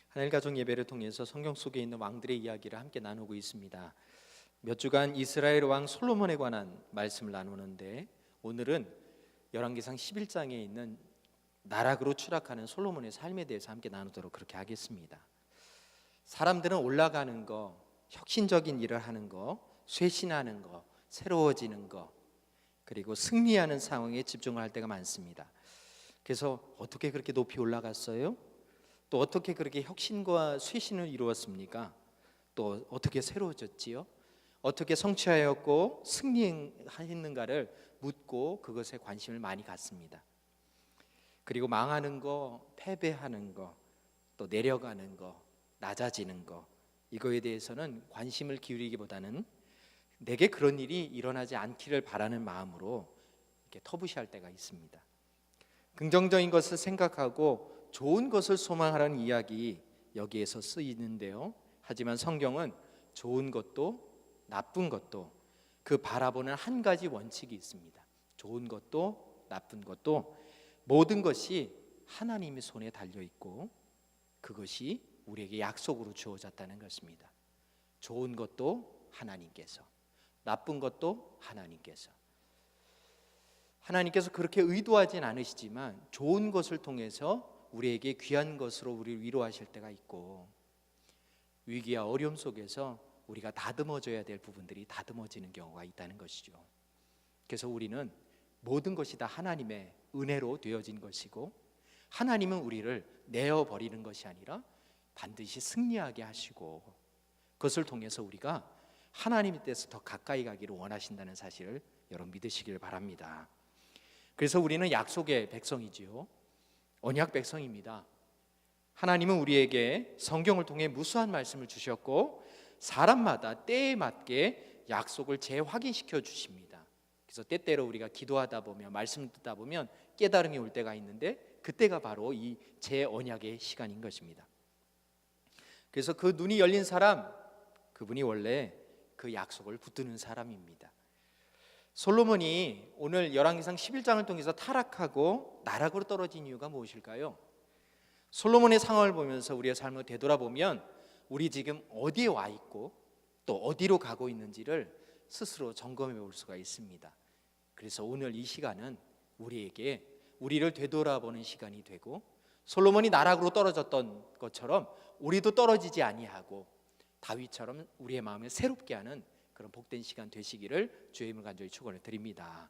하늘 가족 예배를 통해서 성경 속에 있는 왕들의 이야기를 함께 나누고 있습니다. 몇 주간 이스라엘 왕 솔로몬에 관한 말씀을 나누는데, 오늘은 열왕기상 11장에 있는 나락으로 추락하는 솔로몬의 삶에 대해서 함께 나누도록 그렇게 하겠습니다. 사람들은 올라가는 거, 혁신적인 일을 하는 거, 쇄신하는 거, 새로워지는 거, 그리고 승리하는 상황에 집중을 할 때가 많습니다. 그래서 어떻게 그렇게 높이 올라갔어요? 또 어떻게 그렇게 혁신과 쇄신을 이루었습니까? 또 어떻게 새로워졌지요? 어떻게 성취하였고 승리했는가를 묻고 그것에 관심을 많이 갖습니다. 그리고 망하는 거, 패배하는 거, 또 내려가는 거, 낮아지는 거, 이거에 대해서는 관심을 기울이기보다는 내게 그런 일이 일어나지 않기를 바라는 마음으로 이렇게 터부시할 때가 있습니다. 긍정적인 것을 생각하고 좋은 것을 소망하라는 이야기 여기에서 쓰이는데요, 하지만 성경은 좋은 것도 나쁜 것도 그 바라보는 한 가지 원칙이 있습니다. 좋은 것도 나쁜 것도 모든 것이 하나님의 손에 달려있고 그것이 우리에게 약속으로 주어졌다는 것입니다. 좋은 것도 하나님께서, 나쁜 것도 하나님께서 그렇게 의도하진 않으시지만 좋은 것을 통해서 우리에게 귀한 것으로 우리를 위로하실 때가 있고, 위기와 어려움 속에서 우리가 다듬어져야 될 부분들이 다듬어지는 경우가 있다는 것이죠. 그래서 우리는 모든 것이 다 하나님의 은혜로 되어진 것이고, 하나님은 우리를 내어버리는 것이 아니라 반드시 승리하게 하시고, 그것을 통해서 우리가 하나님에 대해서 더 가까이 가기를 원하신다는 사실을 여러분 믿으시길 바랍니다. 그래서 우리는 약속의 백성이지요, 언약 백성입니다. 하나님은 우리에게 성경을 통해 무수한 말씀을 주셨고 사람마다 때에 맞게 약속을 재확인시켜 주십니다. 그래서 때때로 우리가 기도하다 보면, 말씀 듣다 보면 깨달음이 올 때가 있는데, 그때가 바로 이 재언약의 시간인 것입니다. 그래서 그 눈이 열린 사람, 그분이 원래 그 약속을 붙드는 사람입니다. 솔로몬이 오늘 열왕기상 11장을 통해서 타락하고 나락으로 떨어진 이유가 무엇일까요? 솔로몬의 상황을 보면서 우리의 삶을 되돌아보면 우리 지금 어디에 와 있고 또 어디로 가고 있는지를 스스로 점검해 볼 수가 있습니다. 그래서 오늘 이 시간은 우리에게 우리를 되돌아보는 시간이 되고, 솔로몬이 나락으로 떨어졌던 것처럼 우리도 떨어지지 아니하고 다윗처럼 우리의 마음을 새롭게 하는 그런 복된 시간 되시기를 주의 이름으로 간절히 축원을 드립니다.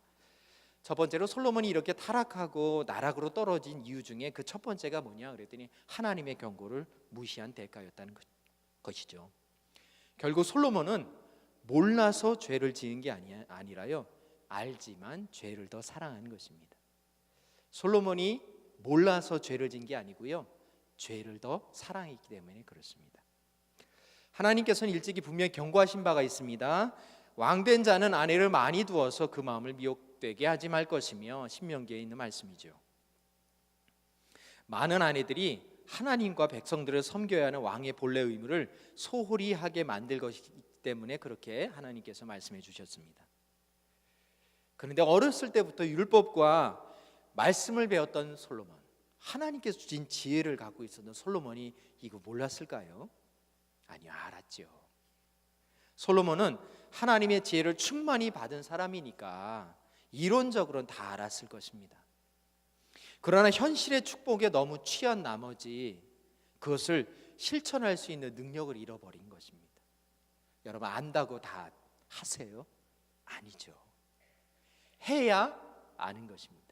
첫 번째로 솔로몬이 이렇게 타락하고 나락으로 떨어진 이유 중에 그 첫 번째가 뭐냐 그랬더니 하나님의 경고를 무시한 대가였다는 것이죠. 결국 솔로몬은 몰라서 죄를 지은 게 아니라요, 알지만 죄를 더 사랑하는 것입니다. 솔로몬이 몰라서 죄를 지은 게 아니고요, 죄를 더 사랑했기 때문에 그렇습니다. 하나님께서는 일찍이 분명히 경고하신 바가 있습니다. 왕된 자는 아내를 많이 두어서 그 마음을 미혹되게 하지 말 것이며, 신명기에 있는 말씀이죠. 많은 아내들이 하나님과 백성들을 섬겨야 하는 왕의 본래 의무를 소홀히 하게 만들 것이기 때문에 그렇게 하나님께서 말씀해 주셨습니다. 그런데 어렸을 때부터 율법과 말씀을 배웠던 솔로몬, 하나님께서 주신 지혜를 갖고 있었던 솔로몬이 이거 몰랐을까요? 아니요, 알았죠. 솔로몬은 하나님의 지혜를 충만히 받은 사람이니까 이론적으로는 다 알았을 것입니다. 그러나 현실의 축복에 너무 취한 나머지 그것을 실천할 수 있는 능력을 잃어버린 것입니다. 여러분, 안다고 다 하세요? 아니죠. 해야 아는 것입니다.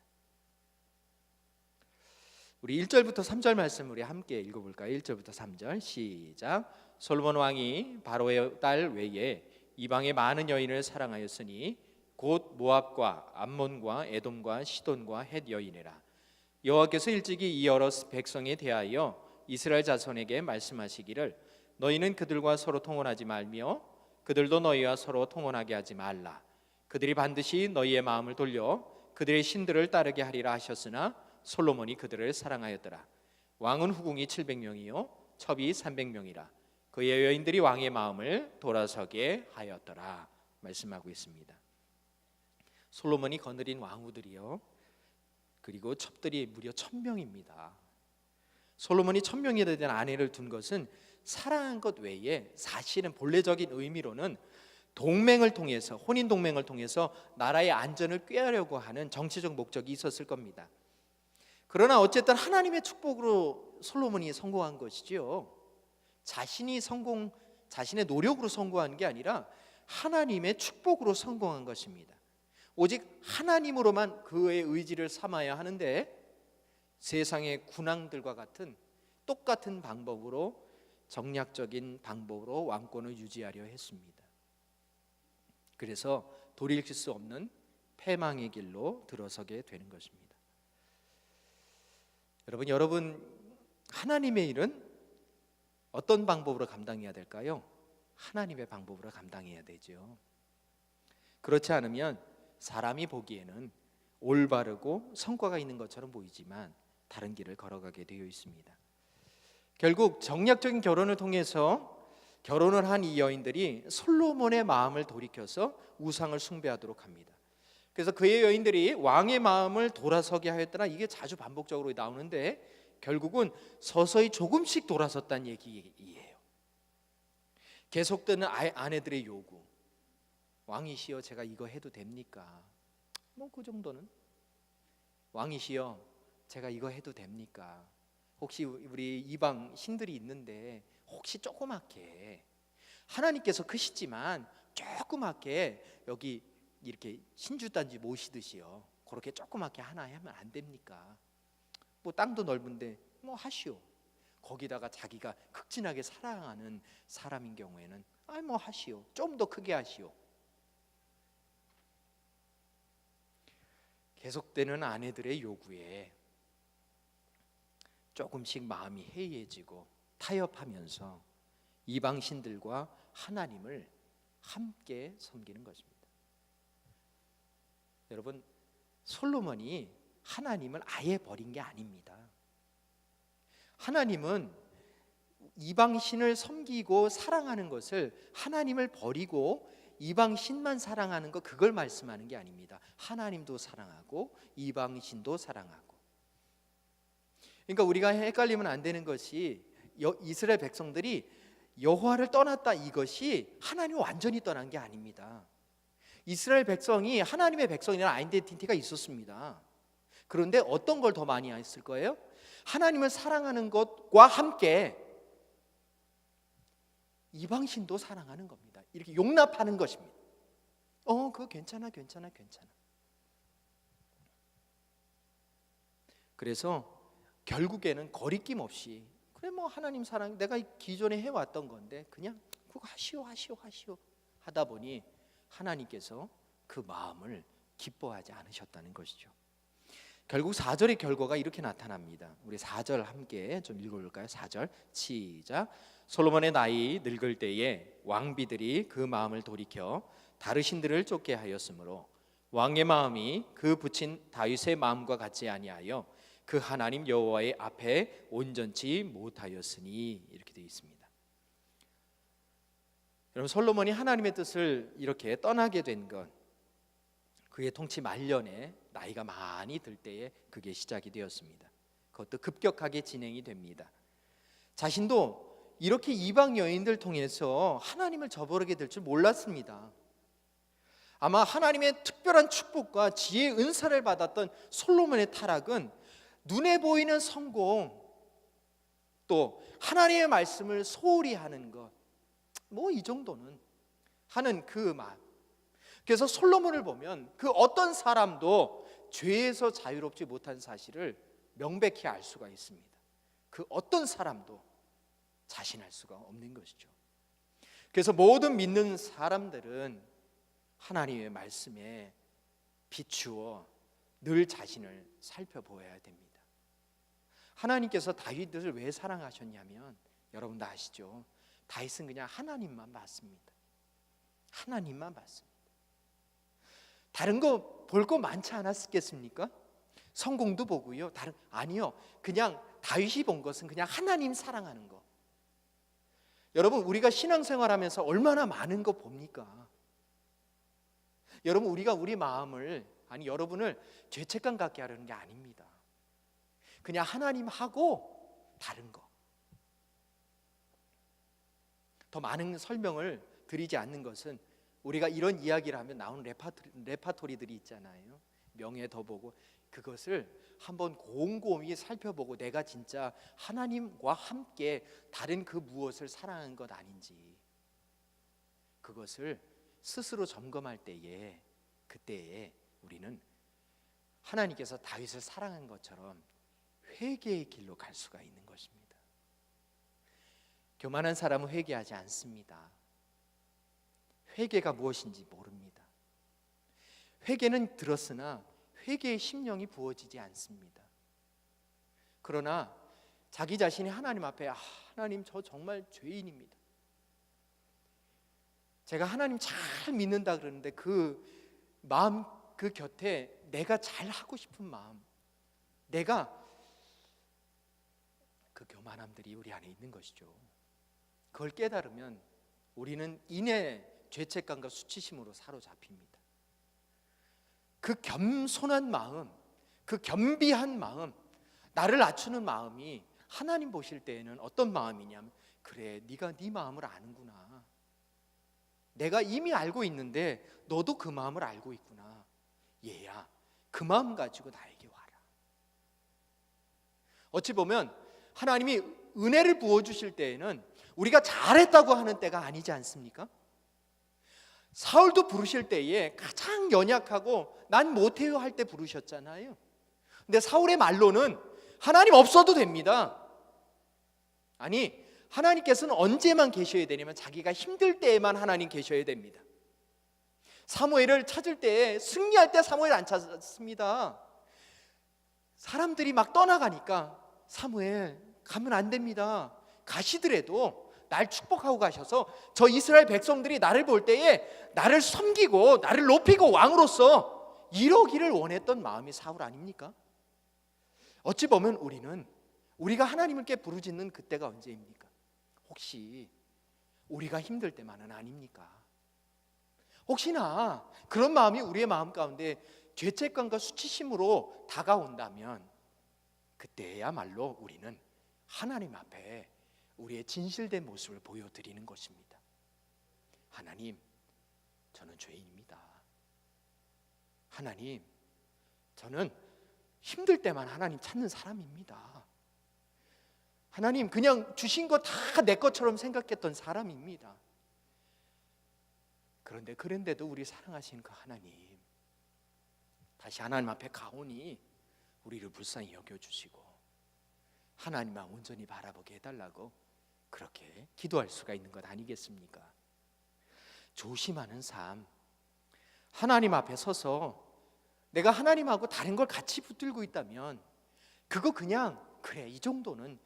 우리 1절부터 3절 말씀 우리 함께 읽어볼까요? 1절부터 3절 시작. 솔로몬 왕이 바로의 딸 외에 이방의 많은 여인을 사랑하였으니 곧 모압과 암몬과 에돔과 시돈과 헷 여인이라. 여호와께서 일찍이 이 여러 백성에 대하여 이스라엘 자손에게 말씀하시기를 너희는 그들과 서로 통혼하지 말며 그들도 너희와 서로 통혼하게 하지 말라. 그들이 반드시 너희의 마음을 돌려 그들의 신들을 따르게 하리라 하셨으나 솔로몬이 그들을 사랑하였더라. 왕은 후궁이 700명이요 첩이 300명이라. 그의 여인들이 왕의 마음을 돌아서게 하였더라 말씀하고 있습니다. 솔로몬이 거느린 왕후들이요, 그리고 첩들이 무려 1000명입니다. 솔로몬이 1000명이 된 아내를 둔 것은 사랑한 것 외에 사실은 본래적인 의미로는 동맹을 통해서, 혼인 동맹을 통해서 나라의 안전을 꾀하려고 하는 정치적 목적이 있었을 겁니다. 그러나 어쨌든 하나님의 축복으로 솔로몬이 성공한 것이지요. 자신의 노력으로 성공한 게 아니라 하나님의 축복으로 성공한 것입니다. 오직 하나님으로만 그의 의지를 삼아야 하는데 세상의 군왕들과 같은 똑같은 방법으로, 정략적인 방법으로 왕권을 유지하려 했습니다. 그래서 돌이킬 수 없는 패망의 길로 들어서게 되는 것입니다. 여러분 하나님의 일은 어떤 방법으로 감당해야 될까요? 하나님의 방법으로 감당해야 되죠. 그렇지 않으면 사람이 보기에는 올바르고 성과가 있는 것처럼 보이지만 다른 길을 걸어가게 되어 있습니다. 결국 정략적인 결혼을 통해서 결혼을 한 이 여인들이 솔로몬의 마음을 돌이켜서 우상을 숭배하도록 합니다. 그래서 그의 여인들이 왕의 마음을 돌아서게 하였더라, 이게 자주 반복적으로 나오는데 결국은 서서히 조금씩 돌아섰다는 얘기예요. 계속되는 아내들의 요구, 왕이시여 제가 이거 해도 됩니까? 뭐 그 정도는. 왕이시여 제가 이거 해도 됩니까? 혹시 우리 이방 신들이 있는데 혹시 조그맣게, 하나님께서 크시지만 조그맣게 여기 이렇게 신주단지 모시듯이요, 그렇게 조그맣게 하나 하면 안 됩니까? 뭐 땅도 넓은데 뭐 하시오. 거기다가 자기가 극진하게 사랑하는 사람인 경우에는 뭐 하시오, 좀 더 크게 하시오. 계속되는 아내들의 요구에 조금씩 마음이 해이해지고 타협하면서 이방 신들과 하나님을 함께 섬기는 것입니다. 여러분, 솔로몬이 하나님을 아예 버린 게 아닙니다. 하나님은 이방 신을 섬기고 사랑하는 것을, 하나님을 버리고 이방 신만 사랑하는 것, 그걸 말씀하는 게 아닙니다. 하나님도 사랑하고 이방 신도 사랑하고. 그러니까 우리가 헷갈리면 안 되는 것이, 이스라엘 백성들이 여호와를 떠났다, 이것이 하나님을 완전히 떠난 게 아닙니다. 이스라엘 백성이 하나님의 백성이라는 아이덴티티가 있었습니다. 그런데 어떤 걸 더 많이 했을 거예요? 하나님을 사랑하는 것과 함께 이방신도 사랑하는 겁니다. 이렇게 용납하는 것입니다. 그거 괜찮아. 그래서 결국에는 거리낌 없이, 그래 뭐 하나님 사랑, 내가 기존에 해왔던 건데 그냥 그거 하시오 하다 보니 하나님께서 그 마음을 기뻐하지 않으셨다는 것이죠. 결국 4절의 결과가 이렇게 나타납니다. 우리 4절 함께 좀 읽어볼까요? 4절 시작. 솔로몬의 나이 늙을 때에 왕비들이 그 마음을 돌이켜 다른 신들을 쫓게 하였으므로 왕의 마음이 그 붙인 다윗의 마음과 같지 아니하여 그 하나님 여호와의 앞에 온전치 못하였으니, 이렇게 되어 있습니다. 여러분, 솔로몬이 하나님의 뜻을 이렇게 떠나게 된 건 그의 통치 말년에 나이가 많이 들 때에 그게 시작이 되었습니다. 그것도 급격하게 진행이 됩니다. 자신도 이렇게 이방 여인들 통해서 하나님을 저버리게 될 줄 몰랐습니다. 아마 하나님의 특별한 축복과 지혜의 은사를 받았던 솔로몬의 타락은 눈에 보이는 성공, 또 하나님의 말씀을 소홀히 하는 것, 뭐 이 정도는 하는 그 마음. 그래서 솔로몬을 보면 그 어떤 사람도 죄에서 자유롭지 못한 사실을 명백히 알 수가 있습니다. 그 어떤 사람도 자신할 수가 없는 것이죠. 그래서 모든 믿는 사람들은 하나님의 말씀에 비추어 늘 자신을 살펴보아야 됩니다. 하나님께서 다윗을 왜 사랑하셨냐면, 여러분 다 아시죠? 다윗은 그냥 하나님만 봤습니다. 하나님만 봤습니다. 다른 거 볼 거 많지 않았겠습니까? 성공도 보고요. 아니요. 그냥 다윗이 본 것은 그냥 하나님 사랑하는 거. 여러분, 우리가 신앙생활하면서 얼마나 많은 거 봅니까? 여러분, 우리가 우리 마음을, 여러분을 죄책감 갖게 하려는 게 아닙니다. 그냥 하나님하고 다른 거. 더 많은 설명을 드리지 않는 것은 우리가 이런 이야기를 하면 나오는 레파토리들이 있잖아요. 명예 더 보고 그것을 한번 곰곰이 살펴보고 내가 진짜 하나님과 함께 다른 그 무엇을 사랑한 것 아닌지 그것을 스스로 점검할 때에 그때에 우리는 하나님께서 다윗을 사랑한 것처럼 회개의 길로 갈 수가 있는 것입니다. 교만한 사람은 회개하지 않습니다. 회개가 무엇인지 모릅니다. 회개는 들었으나 회개의 심령이 부어지지 않습니다. 그러나 자기 자신이 하나님 앞에 하나님 저 정말 죄인입니다. 제가 하나님 잘 믿는다 그러는데 그 마음 그 곁에 내가 잘 하고 싶은 마음, 내가 그 교만함들이 우리 안에 있는 것이죠. 그걸 깨달으면 우리는 이내 죄책감과 수치심으로 사로잡힙니다. 그 겸손한 마음, 그 겸비한 마음, 나를 낮추는 마음이 하나님 보실 때에는 어떤 마음이냐면 그래 네가 네 마음을 아는구나. 내가 이미 알고 있는데 너도 그 마음을 알고 있구나. 얘야 그 마음 가지고 나에게 와라. 어찌 보면 하나님이 은혜를 부어주실 때에는 우리가 잘했다고 하는 때가 아니지 않습니까? 사울도 부르실 때에 가장 연약하고 난 못해요 할 때 부르셨잖아요. 근데 사울의 말로는 하나님 없어도 됩니다. 아니 하나님께서는 언제만 계셔야 되냐면 자기가 힘들 때에만 하나님 계셔야 됩니다. 사무엘을 찾을 때 승리할 때 사무엘 안 찾습니다. 사람들이 막 떠나가니까 사무엘 가면 안 됩니다. 가시더라도 날 축복하고 가셔서 저 이스라엘 백성들이 나를 볼 때에 나를 섬기고 나를 높이고 왕으로서 이러기를 원했던 마음이 사울 아닙니까? 어찌 보면 우리가 하나님께 부르짖는 그때가 언제입니까? 혹시 우리가 힘들 때만은 아닙니까? 혹시나 그런 마음이 우리의 마음 가운데 죄책감과 수치심으로 다가온다면 그때야말로 우리는 하나님 앞에 우리의 진실된 모습을 보여드리는 것입니다. 하나님, 저는 죄인입니다. 하나님, 저는 힘들 때만 하나님 찾는 사람입니다. 하나님, 그냥 주신 거 다 내 것처럼 생각했던 사람입니다. 그런데도 우리 사랑하시는 그 하나님, 다시 하나님 앞에 가오니 우리를 불쌍히 여겨주시고 하나님만 온전히 바라보게 해달라고 그렇게 기도할 수가 있는 것 아니겠습니까? 조심하는 삶, 하나님 앞에 서서 내가 하나님하고 다른 걸 같이 붙들고 있다면 그거 그냥 그래 이 정도는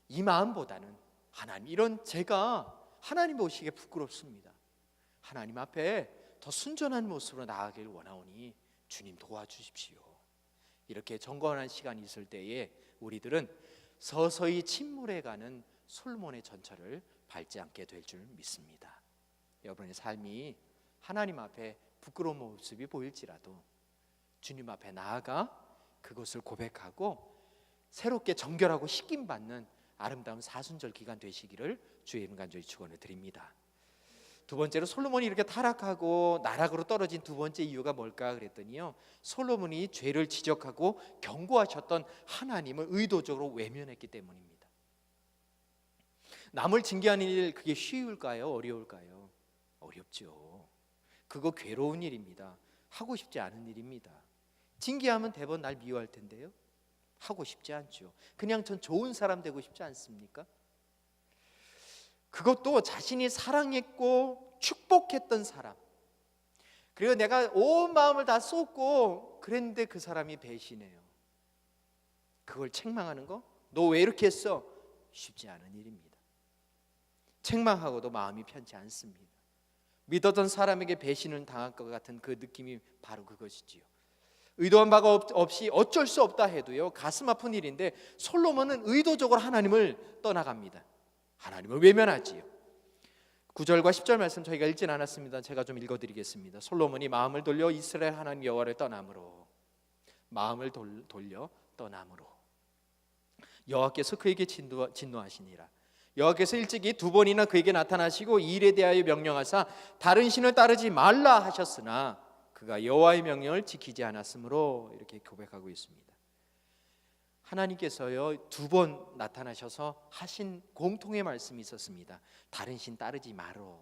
이 마음보다는 하나님 이런 제가 하나님 보시기에 부끄럽습니다. 하나님 앞에 더 순전한 모습으로 나아가길 원하오니 주님 도와주십시오. 이렇게 정건한 시간이 있을 때에 우리들은 서서히 침몰해가는 솔몬의 전철을 밟지 않게 될 줄 믿습니다. 여러분의 삶이 하나님 앞에 부끄러운 모습이 보일지라도 주님 앞에 나아가 그것을 고백하고 새롭게 정결하고 씻김받는 아름다운 사순절 기간 되시기를 주의 이름 간절히 축원을 드립니다. 두 번째로 솔로몬이 이렇게 타락하고 나락으로 떨어진 두 번째 이유가 뭘까 그랬더니요, 솔로몬이 죄를 지적하고 경고하셨던 하나님을 의도적으로 외면했기 때문입니다. 남을 징계하는 일 그게 쉬울까요? 어려울까요? 어렵죠. 그거 괴로운 일입니다. 하고 싶지 않은 일입니다. 징계하면 대부분 날 미워할 텐데요, 하고 싶지 않죠. 그냥 전 좋은 사람 되고 싶지 않습니까? 그것도 자신이 사랑했고 축복했던 사람, 그리고 내가 온 마음을 다 쏟고 그랬는데 그 사람이 배신해요. 그걸 책망하는 거? 너 왜 이렇게 했어? 쉽지 않은 일입니다. 책망하고도 마음이 편치 않습니다. 믿었던 사람에게 배신을 당할 것 같은 그 느낌이 바로 그것이지요. 의도한 바가 없이 어쩔 수 없다 해도요, 가슴 아픈 일인데 솔로몬은 의도적으로 하나님을 떠나갑니다. 하나님을 외면하지요. 9절과 10절 말씀 저희가 읽진 않았습니다. 제가 좀 읽어드리겠습니다. 솔로몬이 마음을 돌려 이스라엘 하나님 여호와를 떠남으로, 마음을 돌려 떠남으로. 여호와께서 그에게 진노하시니라. 여호와께서 일찍이 두 번이나 그에게 나타나시고 이 일에 대하여 명령하사 다른 신을 따르지 말라 하셨으나 그가 여호와의 명령을 지키지 않았으므로, 이렇게 고백하고 있습니다. 하나님께서요, 두 번 나타나셔서 하신 공통의 말씀이 있었습니다. 다른 신 따르지 말어.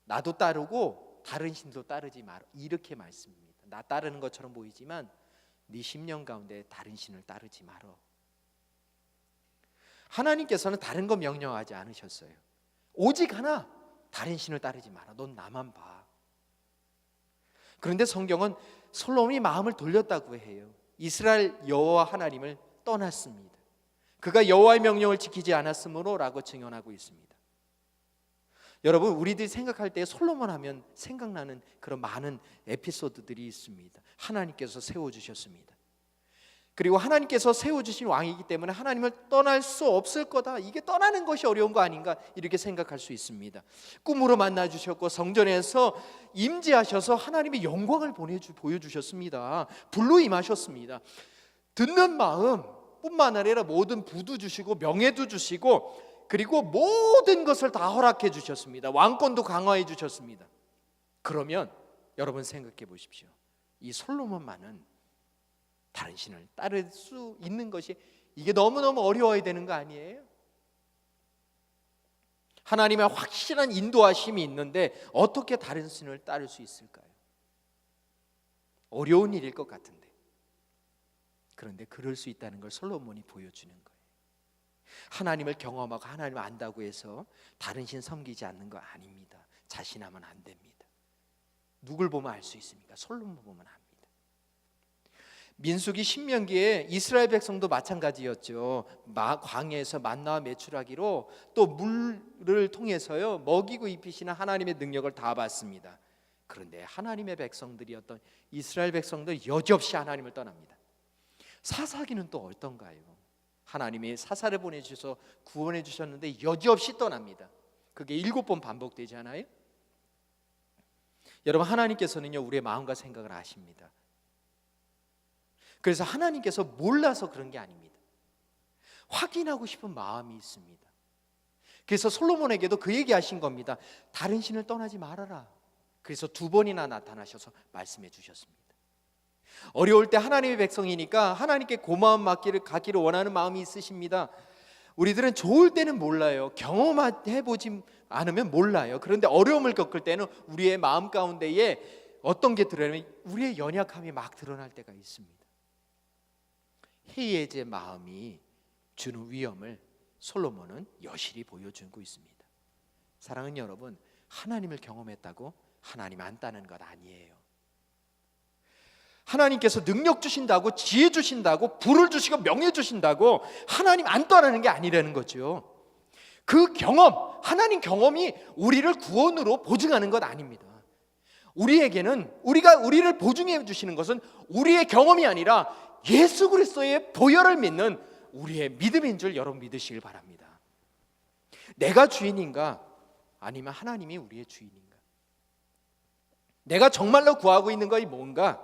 나도 따르고 다른 신도 따르지 말어. 이렇게 말씀입니다. 나 따르는 것처럼 보이지만 네 심령 가운데 다른 신을 따르지 말어. 하나님께서는 다른 거 명령하지 않으셨어요. 오직 하나, 다른 신을 따르지 마라. 넌 나만 봐. 그런데 성경은 솔로몬이 마음을 돌렸다고 해요. 이스라엘 여호와 하나님을 떠났습니다. 그가 여호와의 명령을 지키지 않았으므로 라고 증언하고 있습니다. 여러분, 우리들이 생각할 때 솔로몬 하면 생각나는 그런 많은 에피소드들이 있습니다. 하나님께서 세워주셨습니다. 그리고 하나님께서 세워주신 왕이기 때문에 하나님을 떠날 수 없을 거다, 이게 떠나는 것이 어려운 거 아닌가, 이렇게 생각할 수 있습니다. 꿈으로 만나주셨고 성전에서 임재하셔서 하나님의 영광을 보여주셨습니다. 불로 임하셨습니다. 듣는 마음 뿐만 아니라 모든 부도 주시고 명예도 주시고 그리고 모든 것을 다 허락해 주셨습니다. 왕권도 강화해 주셨습니다. 그러면 여러분 생각해 보십시오. 이 솔로몬만은 다른 신을 따를 수 있는 것이, 이게 너무너무 어려워야 되는 거 아니에요? 하나님의 확실한 인도하심이 있는데 어떻게 다른 신을 따를 수 있을까요? 어려운 일일 것 같은데, 그런데 그럴 수 있다는 걸 솔로몬이 보여주는 거예요. 하나님을 경험하고 하나님을 안다고 해서 다른 신 섬기지 않는 거 아닙니다. 자신하면 안 됩니다. 누굴 보면 알 수 있습니까? 솔로몬 보면 압니다. 민수기 신명기에 이스라엘 백성도 마찬가지였죠. 광야에서 만나와 메추라기로 또 물을 통해서요 먹이고 입히시는 하나님의 능력을 다 봤습니다. 그런데 하나님의 백성들이었던 이스라엘 백성들 여지없이 하나님을 떠납니다. 사사기는 또 어떤가요? 하나님이 사사를 보내주셔서 구원해 주셨는데 여지없이 떠납니다. 그게 7번 반복되잖아요. 여러분, 하나님께서는요 우리의 마음과 생각을 아십니다. 그래서 하나님께서 몰라서 그런 게 아닙니다. 확인하고 싶은 마음이 있습니다. 그래서 솔로몬에게도 그 얘기하신 겁니다. 다른 신을 떠나지 말아라. 그래서 두 번이나 나타나셔서 말씀해 주셨습니다. 어려울 때 하나님의 백성이니까 하나님께 고마운 맡기를 가기를 원하는 마음이 있으십니다. 우리들은 좋을 때는 몰라요. 경험해보지 않으면 몰라요. 그런데 어려움을 겪을 때는 우리의 마음 가운데에 어떤 게 드러나면 우리의 연약함이 막 드러날 때가 있습니다. 해예제 마음이 주는 위험을 솔로몬은 여실히 보여주고 있습니다. 사랑하는 여러분, 하나님을 경험했다고 하나님 안 따는 것 아니에요. 하나님께서 능력 주신다고, 지혜 주신다고, 부를 주시고 명예 주신다고 하나님 안 떠나는 게 아니라는 거죠. 그 경험, 하나님 경험이 우리를 구원으로 보증하는 것 아닙니다. 우리에게는 우리를 보증해 주시는 것은 우리의 경험이 아니라 예수 그리스도의 보혈을 믿는 우리의 믿음인 줄 여러분 믿으시길 바랍니다. 내가 주인인가? 아니면 하나님이 우리의 주인인가? 내가 정말로 구하고 있는 것이 뭔가?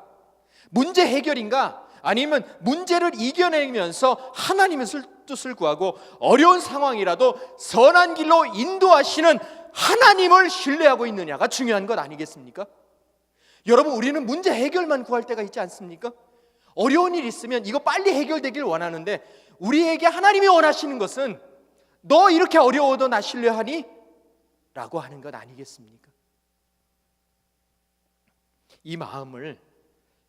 문제 해결인가? 아니면 문제를 이겨내면서 하나님의 뜻을 구하고 어려운 상황이라도 선한 길로 인도하시는 하나님을 신뢰하고 있느냐가 중요한 것 아니겠습니까? 여러분, 우리는 문제 해결만 구할 때가 있지 않습니까? 어려운 일 있으면 이거 빨리 해결되길 원하는데 우리에게 하나님이 원하시는 것은 너 이렇게 어려워도 나 신뢰하니? 라고 하는 것 아니겠습니까? 이 마음을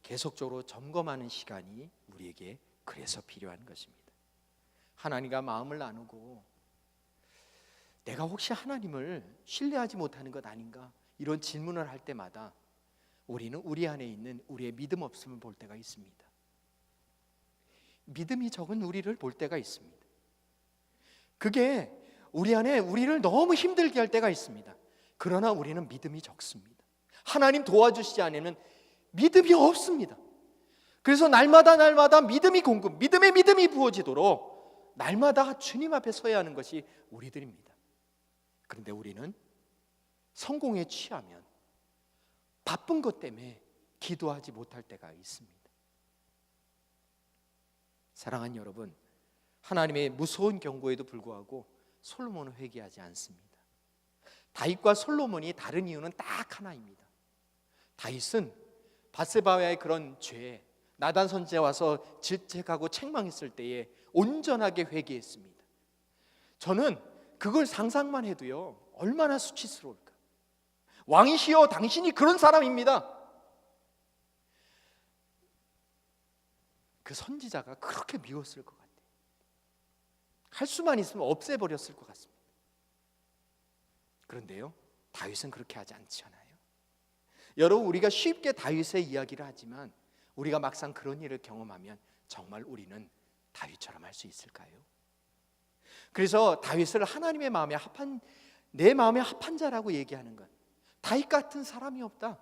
계속적으로 점검하는 시간이 우리에게 그래서 필요한 것입니다. 하나님과 마음을 나누고 내가 혹시 하나님을 신뢰하지 못하는 것 아닌가? 이런 질문을 할 때마다 우리는 우리 안에 있는 우리의 믿음 없음을 볼 때가 있습니다. 믿음이 적은 우리를 볼 때가 있습니다. 그게 우리 안에 우리를 너무 힘들게 할 때가 있습니다. 그러나 우리는 믿음이 적습니다. 하나님 도와주시지 않으면 믿음이 없습니다. 그래서 날마다 믿음이 믿음의 믿음이 부어지도록 날마다 주님 앞에 서야 하는 것이 우리들입니다. 그런데 우리는 성공에 취하면 바쁜 것 때문에 기도하지 못할 때가 있습니다. 사랑하는 여러분, 하나님의 무서운 경고에도 불구하고 솔로몬은 회개하지 않습니다. 다윗과 솔로몬이 다른 이유는 딱 하나입니다. 다윗은 밧세바와의 그런 죄, 나단 선지자 와서 질책하고 책망했을 때에 온전하게 회개했습니다. 저는 그걸 상상만 해도요, 얼마나 수치스러울까. 왕이시여, 당신이 그런 사람입니다. 그 선지자가 그렇게 미웠을 것 같아요. 할 수만 있으면 없애버렸을 것 같습니다. 그런데요, 다윗은 그렇게 하지 않잖아요. 여러분, 우리가 쉽게 다윗의 이야기를 하지만 우리가 막상 그런 일을 경험하면 정말 우리는 다윗처럼 할 수 있을까요? 그래서 다윗을 하나님의 마음에 합한, 내 마음에 합한 자라고 얘기하는 것, 다윗 같은 사람이 없다.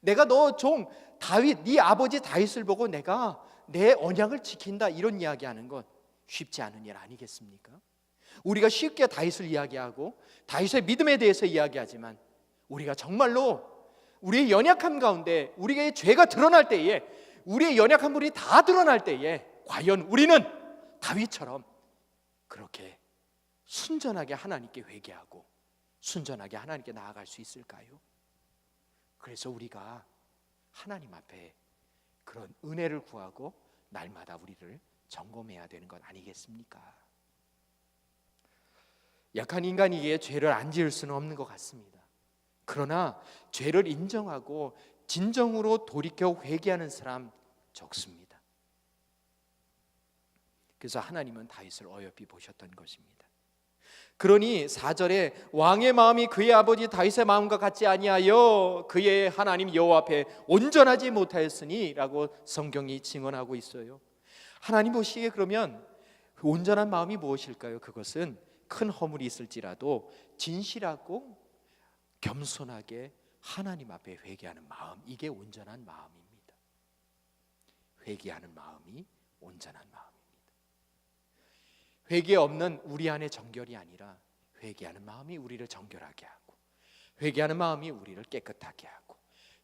내가 너 종 다윗, 네 아버지 다윗을 보고 내가 내 언약을 지킨다, 이런 이야기하는 것 쉽지 않은 일 아니겠습니까? 우리가 쉽게 다윗을 이야기하고 다윗의 믿음에 대해서 이야기하지만 우리가 정말로 우리의 연약함 가운데 우리의 죄가 드러날 때에, 우리의 연약한 분이 다 드러날 때에 과연 우리는 다윗처럼 그렇게 순전하게 하나님께 회개하고 순전하게 하나님께 나아갈 수 있을까요? 그래서 우리가 하나님 앞에 그런 은혜를 구하고 날마다 우리를 점검해야 되는 것 아니겠습니까? 약한 인간이기에 죄를 안 지을 수는 없는 것 같습니다. 그러나 죄를 인정하고 진정으로 돌이켜 회개하는 사람 적습니다. 그래서 하나님은 다윗을 어여삐 보셨던 것입니다. 그러니 4절에 왕의 마음이 그의 아버지 다윗의 마음과 같지 아니하여 그의 하나님 여호와 앞에 온전하지 못하였으니 라고 성경이 증언하고 있어요. 하나님 보시기에 그러면 그 온전한 마음이 무엇일까요? 그것은 큰 허물이 있을지라도 진실하고 겸손하게 하나님 앞에 회개하는 마음, 이게 온전한 마음입니다. 회개하는 마음이 온전한 마음입니다. 회개 없는 우리 안의 정결이 아니라 회개하는 마음이 우리를 정결하게 하고, 회개하는 마음이 우리를 깨끗하게 하고,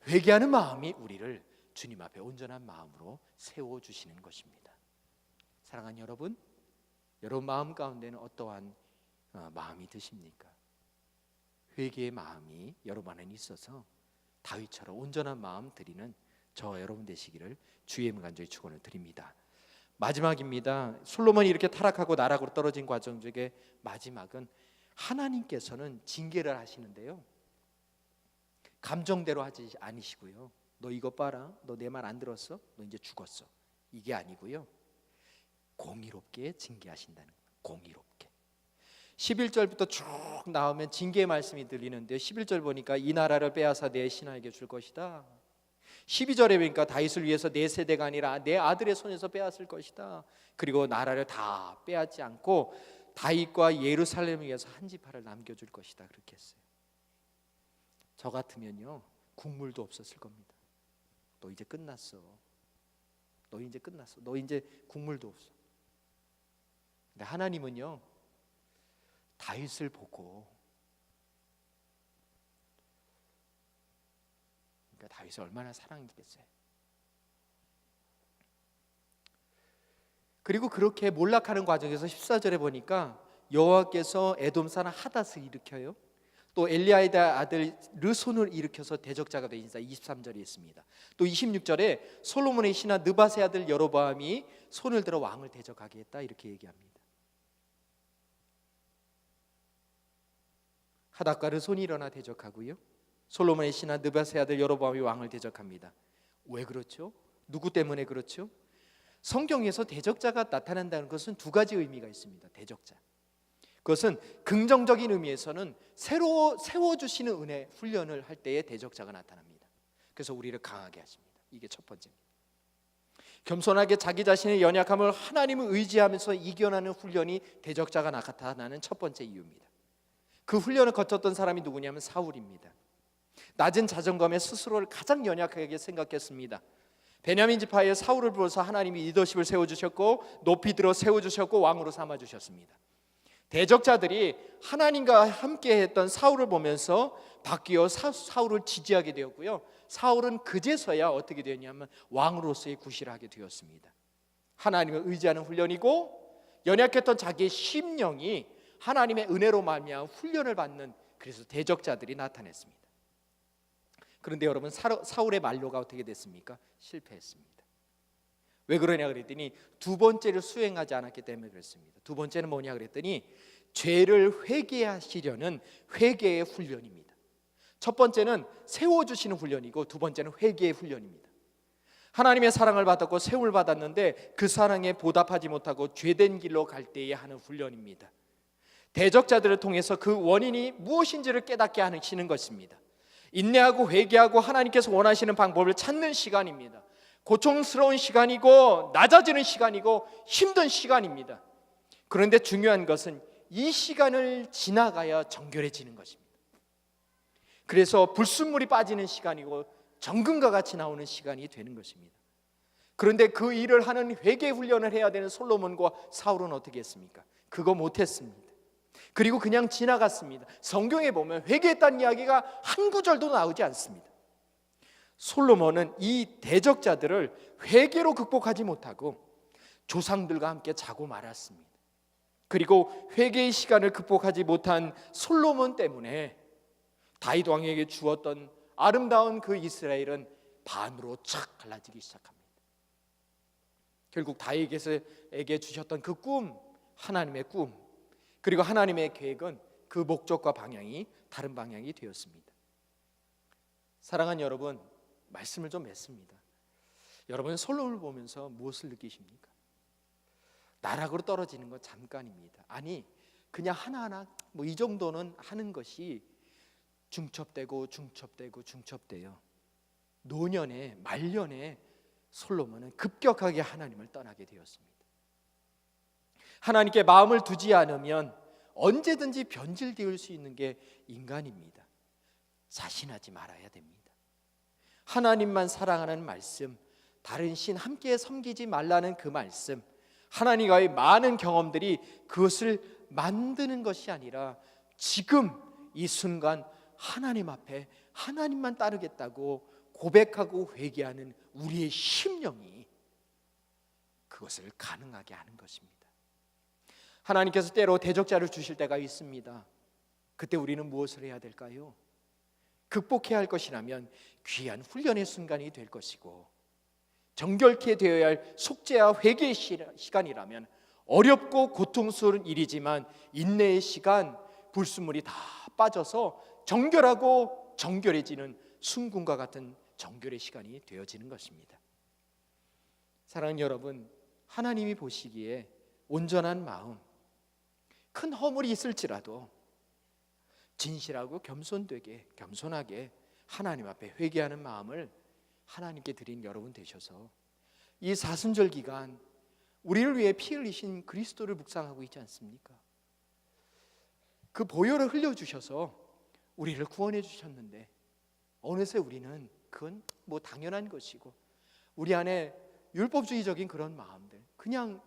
회개하는 마음이 우리를 주님 앞에 온전한 마음으로 세워주시는 것입니다. 사랑하는 여러분, 여러분 마음 가운데는 어떠한 마음이 드십니까? 회개의 마음이 여러분 안에 있어서 다윗처럼 온전한 마음 드리는 저와 여러분 되시기를 주의 이름 간절히 축원을 드립니다. 마지막입니다. 솔로몬이 이렇게 타락하고 나락으로 떨어진 과정 중에 마지막은 하나님께서는 징계를 하시는데요, 감정대로 하지 않으시고요, 너 이거 봐라, 너 내 말 안 들었어? 너 이제 죽었어, 이게 아니고요, 공의롭게 징계하신다는 거예요. 공의롭게. 11절부터 쭉 나오면 징계의 말씀이 들리는데요, 11절 보니까 이 나라를 빼앗아 내 신하에게 줄 것이다. 12절에 보니까 다윗을 위해서 내 세대가 아니라 내 아들의 손에서 빼앗을 것이다. 그리고 나라를 다 빼앗지 않고 다윗과 예루살렘을 위해서 한 지파를 남겨줄 것이다, 그렇게 했어요. 저 같으면요, 국물도 없었을 겁니다. 너 이제 끝났어. 너 이제 끝났어. 너 이제 국물도 없어. 근데 하나님은요, 다윗을 보고, 그러니까 다윗을 얼마나 사랑했겠어요. 그리고 그렇게 몰락하는 과정에서 14절에 보니까 여호와께서 에돔산 하닷을 일으켜요. 또 엘리야의 아들 르손을 일으켜서 대적자가 되신 자 23절에 있습니다. 또 26절에 솔로몬의 신하 느밧의 아들 여로보암이 손을 들어 왕을 대적하게 했다, 이렇게 얘기합니다. 하닷과 르손이 일어나 대적하고요, 솔로몬의 신하 느밧의 아들 여로보암이 왕을 대적합니다. 왜 그렇죠? 누구 때문에 그렇죠? 성경에서 대적자가 나타난다는 것은 두 가지 의미가 있습니다. 대적자, 그것은 긍정적인 의미에서는 새로 세워주시는 은혜, 훈련을 할 때에 대적자가 나타납니다. 그래서 우리를 강하게 하십니다. 이게 첫 번째입니다. 겸손하게 자기 자신의 연약함을 하나님을 의지하면서 이겨나는 훈련이 대적자가 나타나는 첫 번째 이유입니다. 그 훈련을 거쳤던 사람이 누구냐면 사울입니다. 낮은 자존감에 스스로를 가장 연약하게 생각했습니다. 베냐민 지파의 사울을 불러서 하나님이 리더십을 세워주셨고 높이 들어 세워주셨고 왕으로 삼아주셨습니다. 대적자들이 하나님과 함께 했던 사울을 보면서 바뀌어 사울을 지지하게 되었고요, 사울은 그제서야 어떻게 되었냐면 왕으로서의 구실을 하게 되었습니다. 하나님을 의지하는 훈련이고 연약했던 자기의 심령이 하나님의 은혜로 말미암아 훈련을 받는, 그래서 대적자들이 나타났습니다. 그런데 여러분, 사울의 만료가 어떻게 됐습니까? 실패했습니다. 왜 그러냐 그랬더니 두 번째를 수행하지 않았기 때문에 그렇습니다. 두 번째는 뭐냐 그랬더니 죄를 회개하시려는 회개의 훈련입니다. 첫 번째는 세워주시는 훈련이고, 두 번째는 회개의 훈련입니다. 하나님의 사랑을 받았고 세움을 받았는데 그 사랑에 보답하지 못하고 죄된 길로 갈 때에 하는 훈련입니다. 대적자들을 통해서 그 원인이 무엇인지를 깨닫게 하시는 것입니다. 인내하고 회개하고 하나님께서 원하시는 방법을 찾는 시간입니다. 고통스러운 시간이고 낮아지는 시간이고 힘든 시간입니다. 그런데 중요한 것은 이 시간을 지나가야 정결해지는 것입니다. 그래서 불순물이 빠지는 시간이고 정금과 같이 나오는 시간이 되는 것입니다. 그런데 그 일을 하는 회개 훈련을 해야 되는 솔로몬과 사울은 어떻게 했습니까? 그거 못했습니다. 그리고 그냥 지나갔습니다. 성경에 보면 회개했다는 이야기가 한 구절도 나오지 않습니다. 솔로몬은 이 대적자들을 회개로 극복하지 못하고 조상들과 함께 자고 말았습니다. 그리고 회개의 시간을 극복하지 못한 솔로몬 때문에 다윗 왕에게 주었던 아름다운 그 이스라엘은 반으로 착 갈라지기 시작합니다. 결국 다윗에게 주셨던 그 꿈, 하나님의 꿈, 그리고 하나님의 계획은 그 목적과 방향이 다른 방향이 되었습니다. 사랑하는 여러분, 말씀을 좀 맺습니다. 여러분, 솔로몬을 보면서 무엇을 느끼십니까? 나락으로 떨어지는 건 잠깐입니다. 아니, 그냥 하나하나 이 정도는 하는 것이 중첩되고 중첩돼요. 노년에 말년에 솔로몬은 급격하게 하나님을 떠나게 되었습니다. 하나님께 마음을 두지 않으면 언제든지 변질되을 수 있는 게 인간입니다. 자신하지 말아야 됩니다. 하나님만 사랑하는 말씀, 다른 신 함께 섬기지 말라는 그 말씀, 하나님과의 많은 경험들이 그것을 만드는 것이 아니라 지금 이 순간 하나님 앞에 하나님만 따르겠다고 고백하고 회개하는 우리의 심령이 그것을 가능하게 하는 것입니다. 하나님께서 때로 대적자를 주실 때가 있습니다. 그때 우리는 무엇을 해야 될까요? 극복해야 할 것이라면 귀한 훈련의 순간이 될 것이고, 정결케 되어야 할 속죄와 회개의 시간이라면 어렵고 고통스러운 일이지만 인내의 시간, 불순물이 다 빠져서 정결하고 정결해지는 순금과 같은 정결의 시간이 되어지는 것입니다. 사랑하는 여러분, 하나님이 보시기에 온전한 마음, 큰 허물이 있을지라도 진실하고 겸손하게 하나님 앞에 회개하는 마음을 하나님께 드린 여러분 되셔서 이 사순절 기간 우리를 위해 피 흘리신 그리스도를 묵상하고 있지 않습니까? 그 보혈을 흘려주셔서 우리를 구원해 주셨는데 어느새 우리는 그건 당연한 것이고, 우리 안에 율법주의적인 그런 마음들, 그냥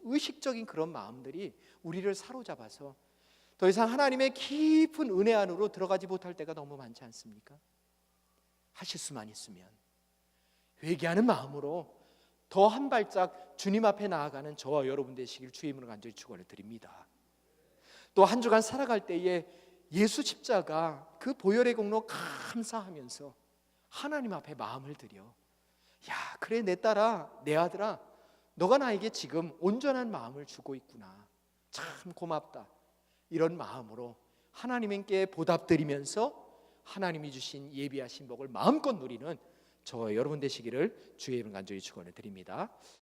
의식적인 그런 마음들이 우리를 사로잡아서 더 이상 하나님의 깊은 은혜 안으로 들어가지 못할 때가 너무 많지 않습니까? 하실 수만 있으면 회개하는 마음으로 더 한 발짝 주님 앞에 나아가는 저와 여러분 되시길 주의 이름으로 간절히 축원을 드립니다. 또 한 주간 살아갈 때에 예수 십자가 그 보혈의 공로 감사하면서 하나님 앞에 마음을 들여, 야, 그래 내 딸아, 내 아들아, 너가 나에게 지금 온전한 마음을 주고 있구나, 참 고맙다, 이런 마음으로 하나님께 보답드리면서 하나님이 주신 예비하신 복을 마음껏 누리는 저와 여러분 되시기를 주의 이름 간절히 축원을 드립니다.